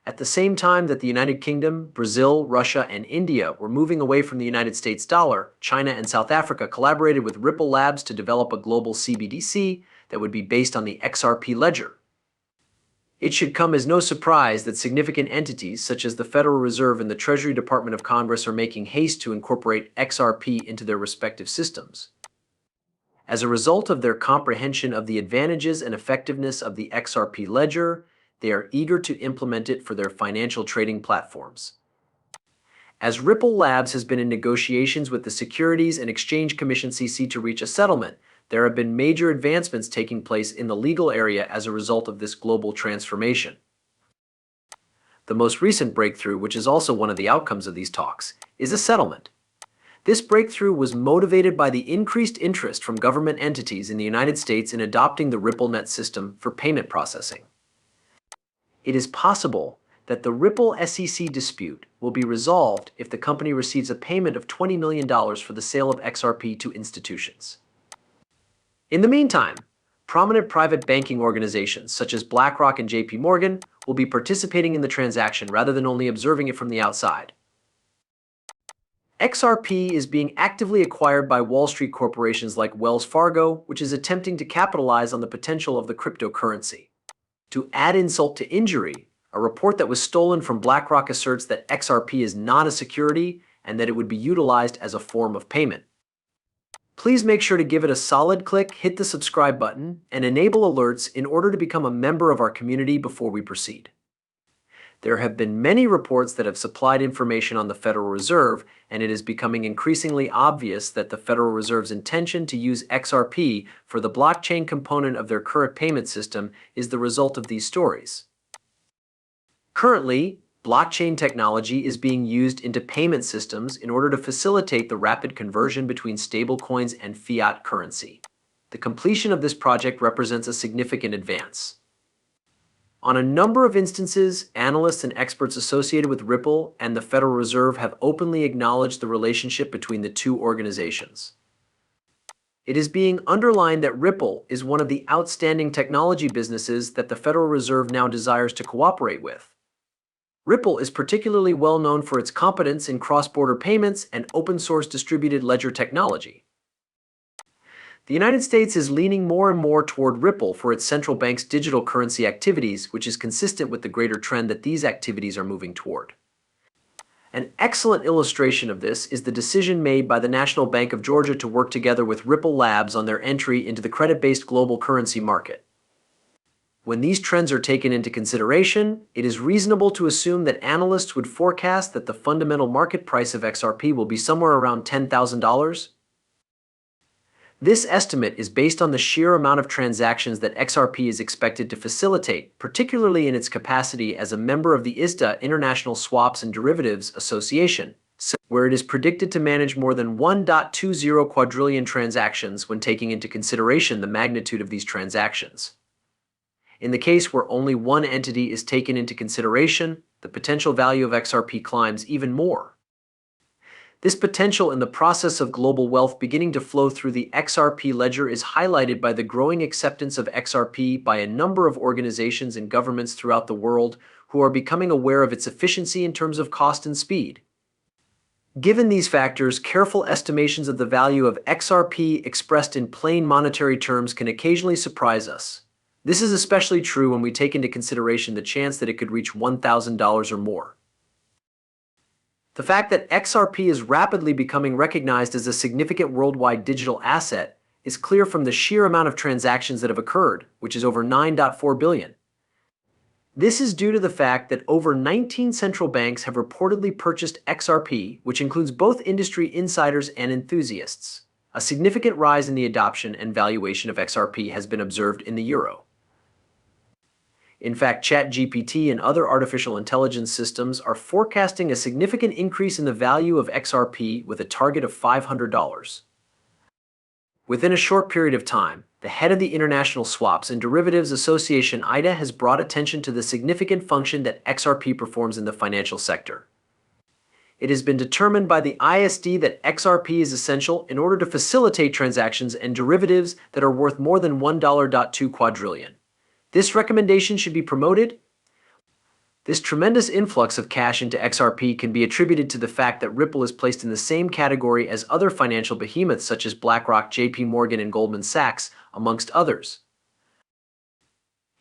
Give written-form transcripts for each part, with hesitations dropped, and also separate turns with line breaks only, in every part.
At the same time that the United Kingdom, Brazil, Russia, and India were moving away from the United States dollar, China and South Africa collaborated with Ripple Labs to develop a global CBDC that would be based on the XRP ledger. It should come as no surprise that significant entities such as the Federal Reserve and the Treasury Department of Congress are making haste to incorporate XRP into their respective systems. As a result of their comprehension of the advantages and effectiveness of the XRP ledger, they are eager to implement it for their financial trading platforms. As Ripple Labs has been in negotiations with the Securities and Exchange Commission (SEC) to reach a settlement, there have been major advancements taking place in the legal area as a result of this global transformation. The most recent breakthrough, which is also one of the outcomes of these talks, is a settlement. This breakthrough was motivated by the increased interest from government entities in the United States in adopting the RippleNet system for payment processing. It is possible that the Ripple SEC dispute will be resolved if the company receives a payment of $20 million for the sale of XRP to institutions. In the meantime, prominent private banking organizations such as BlackRock and JP Morgan will be participating in the transaction rather than only observing it from the outside. XRP is being actively acquired by Wall Street corporations like Wells Fargo, which is attempting to capitalize on the potential of the cryptocurrency. To add insult to injury, a report that was stolen from BlackRock asserts that XRP is not a security and that it would be utilized as a form of payment. Please make sure to give it a solid click, hit the subscribe button, and enable alerts in order to become a member of our community before we proceed. There have been many reports that have supplied information on the Federal Reserve, and it is becoming increasingly obvious that the Federal Reserve's intention to use XRP for the blockchain component of their current payment system is the result of these stories. Currently, blockchain technology is being used into payment systems in order to facilitate the rapid conversion between stablecoins and fiat currency. The completion of this project represents a significant advance. On a number of instances, analysts and experts associated with Ripple and the Federal Reserve have openly acknowledged the relationship between the two organizations. It is being underlined that Ripple is one of the outstanding technology businesses that the Federal Reserve now desires to cooperate with. Ripple is particularly well known for its competence in cross-border payments and open-source distributed ledger technology. The United States is leaning more and more toward Ripple for its central bank's digital currency activities, which is consistent with the greater trend that these activities are moving toward. An excellent illustration of this is the decision made by the National Bank of Georgia to work together with Ripple Labs on their entry into the credit-based global currency market. When these trends are taken into consideration, it is reasonable to assume that analysts would forecast that the fundamental market price of XRP will be somewhere around $10,000. This estimate is based on the sheer amount of transactions that XRP is expected to facilitate, particularly in its capacity as a member of the ISDA International Swaps and Derivatives Association, where it is predicted to manage more than 1.20 quadrillion transactions when taking into consideration the magnitude of these transactions. In the case where only one entity is taken into consideration, the potential value of XRP climbs even more. This potential in the process of global wealth beginning to flow through the XRP ledger is highlighted by the growing acceptance of XRP by a number of organizations and governments throughout the world who are becoming aware of its efficiency in terms of cost and speed. Given these factors, careful estimations of the value of XRP expressed in plain monetary terms can occasionally surprise us. This is especially true when we take into consideration the chance that it could reach $1,000 or more. The fact that XRP is rapidly becoming recognized as a significant worldwide digital asset is clear from the sheer amount of transactions that have occurred, which is over 9.4 billion. This is due to the fact that over 19 central banks have reportedly purchased XRP, which includes both industry insiders and enthusiasts. A significant rise in the adoption and valuation of XRP has been observed in the euro. In fact, ChatGPT and other artificial intelligence systems are forecasting a significant increase in the value of XRP with a target of $500. Within a short period of time, the head of the International Swaps and Derivatives Association (IDA) has brought attention to the significant function that XRP performs in the financial sector. It has been determined by the ISD that XRP is essential in order to facilitate transactions and derivatives that are worth more than $1.2 quadrillion. This recommendation should be promoted. This tremendous influx of cash into XRP can be attributed to the fact that Ripple is placed in the same category as other financial behemoths such as BlackRock, JP Morgan, and Goldman Sachs, amongst others.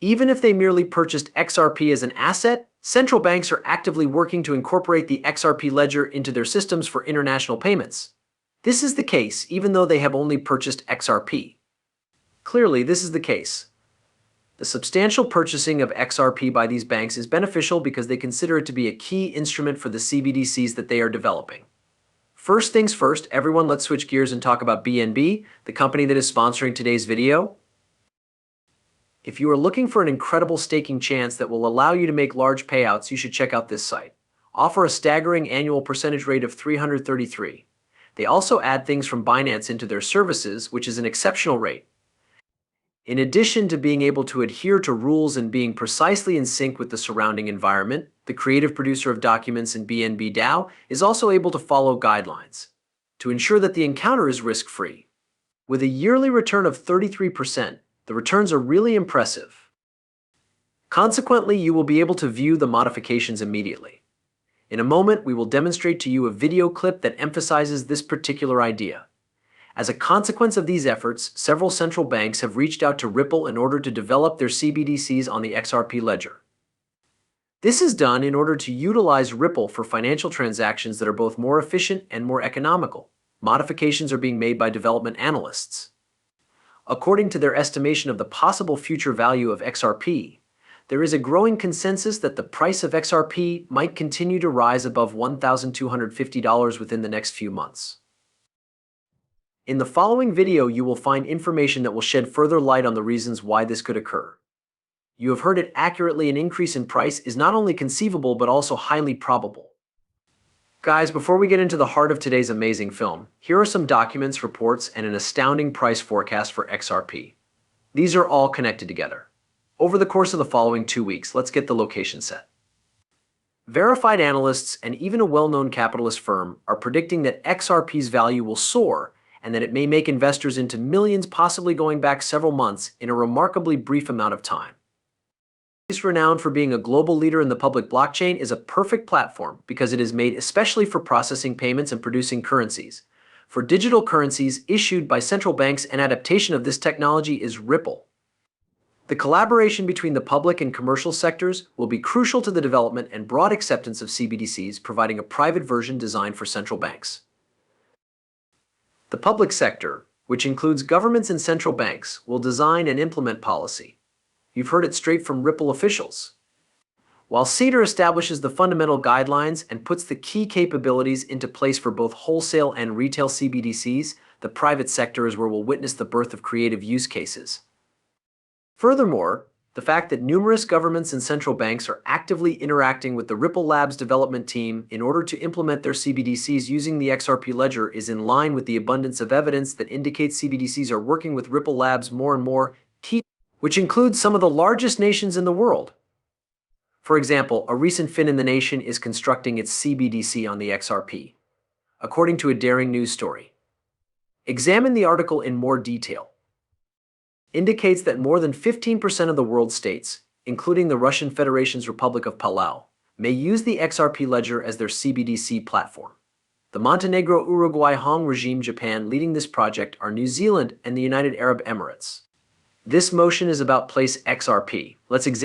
Even if they merely purchased XRP as an asset, central banks are actively working to incorporate the XRP ledger into their systems for international payments. This is the case even though they have only purchased XRP. Clearly, this is the case. The substantial purchasing of XRP by these banks is beneficial because they consider it to be a key instrument for the CBDCs that they are developing. First things first, everyone, let's switch gears and talk about BNB, the company that is sponsoring today's video. If you are looking for an incredible staking chance that will allow you to make large payouts, you should check out this site. Offer a staggering annual percentage rate of 333. They also add things from Binance into their services, which is an exceptional rate. In addition to being able to adhere to rules and being precisely in sync with the surrounding environment, the creative producer of documents in BNB DAO is also able to follow guidelines to ensure that the encounter is risk-free. With a yearly return of 33%, the returns are really impressive. Consequently, you will be able to view the modifications immediately. In a moment, we will demonstrate to you a video clip that emphasizes this particular idea. As a consequence of these efforts, several central banks have reached out to Ripple in order to develop their CBDCs on the XRP ledger. This is done in order to utilize Ripple for financial transactions that are both more efficient and more economical. Modifications are being made by development analysts. According to their estimation of the possible future value of XRP, there is a growing consensus that the price of XRP might continue to rise above $1,250 within the next few months. In the following video, you will find information that will shed further light on the reasons why this could occur. You have heard it accurately. An increase in price is not only conceivable but also highly probable. Guys, before we get into the heart of today's amazing film, here are some documents, reports, and an astounding price forecast for XRP. These are all connected together. Over the course of the following 2 weeks, let's get the location set. Verified analysts and even a well-known capitalist firm are predicting that XRP's value will soar and that it may make investors into millions, possibly going back several months in a remarkably brief amount of time. It's renowned for being a global leader in the public blockchain is a perfect platform because it is made especially for processing payments and producing currencies. For digital currencies issued by central banks, an adaptation of this technology is Ripple. The collaboration between the public and commercial sectors will be crucial to the development and broad acceptance of CBDCs, providing a private version designed for central banks. The public sector, which includes governments and central banks, will design and implement policy. You've heard it straight from Ripple officials. While CEDAR establishes the fundamental guidelines and puts the key capabilities into place for both wholesale and retail CBDCs, the private sector is where we'll witness the birth of creative use cases. Furthermore, the fact that numerous governments and central banks are actively interacting with the Ripple Labs development team in order to implement their CBDCs using the XRP ledger is in line with the abundance of evidence that indicates CBDCs are working with Ripple Labs more and more, which includes some of the largest nations in the world. For example, a recent fin in the nation is constructing its CBDC on the XRP, according to a daring news story. Examine the article in more detail. Indicates that more than 15% of the world's states, including the Russian Federation's Republic of Palau, may use the XRP ledger as their CBDC platform. The Montenegro, Uruguay, Hong regime, Japan leading this project are New Zealand and the United Arab Emirates. This motion is about Place XRP. Let's examine